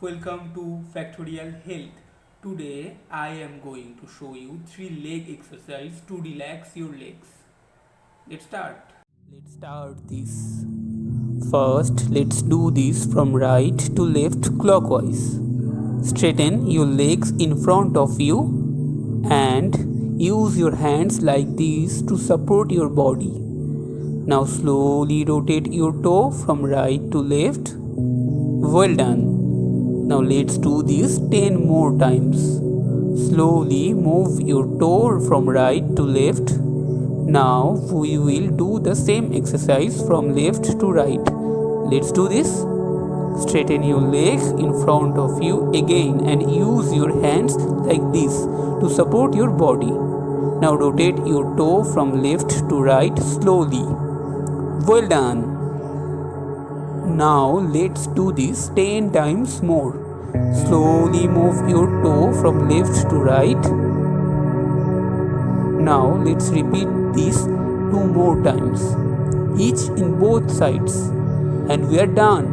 Welcome to Factorial Health. Today I am going to show you 3 leg exercise to relax your legs. Let's start. Let's start this. First, let's do this from right to left clockwise. Straighten your legs in front of you and use your hands like this to support your body. Now slowly rotate your toe from right to left. Well done. Now let's do this 10 more times. Slowly move your toe from right to left. Now we will do the same exercise from left to right. Let's do this. Straighten your leg in front of you again and use your hands like this to support your body. Now rotate your toe from left to right slowly. Well done. Now let's do this 10 times more. Slowly move your toe from left to right. Now let's repeat this 2 more times, each in both sides, and we are done.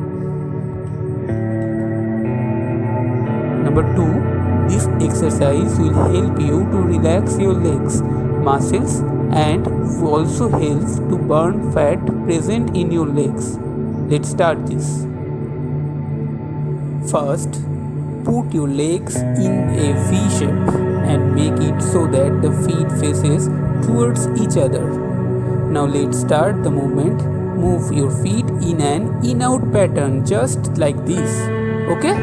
Number 2, this exercise will help you to relax your legs, muscles, and also helps to burn fat present in your legs. Let's start this. First, put your legs in a V shape and make it so that the feet faces towards each other. Now let's start the movement. Move your feet in an in-out pattern just like this. Okay?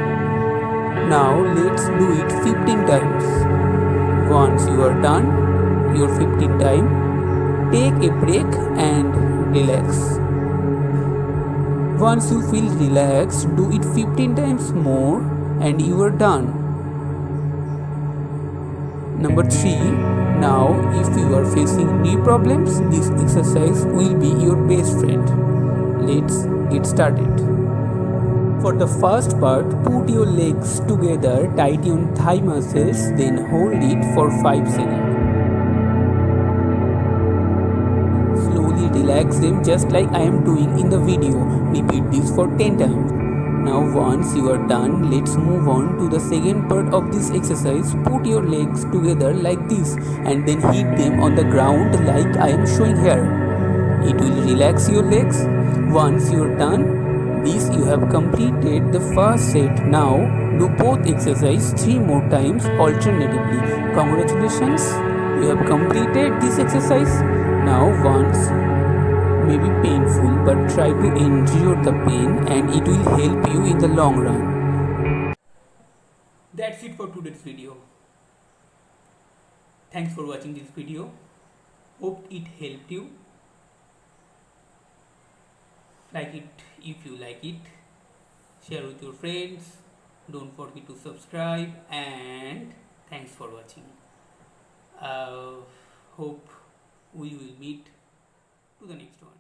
Now let's do it 15 times. Once you are done your 15 time, take a break and relax. Once you feel relaxed, do it 15 times more and you are done. Number 3. Now if you are facing knee problems, this exercise will be your best friend. Let's get started. For the first part, put your legs together, tighten thigh muscles, then hold it for 5 seconds. Slowly relax them just like I am doing in the video. Repeat this for 10 times. Now once you are done, let's move on to the second part of this exercise. Put your legs together like this and then hit them on the ground like I am showing here. It will relax your legs. Once you are done this, you have completed the first set. Now do both exercise 3 more times alternatively. Congratulations, you have completed this exercise. Now once may be painful, but try to endure the pain and it will help you in the long run. That's it for today's video. Thanks for watching this video. Hope it helped you. Like it if you like it. Share with your friends. Don't forget to subscribe and thanks for watching. Hope we will meet to the next one.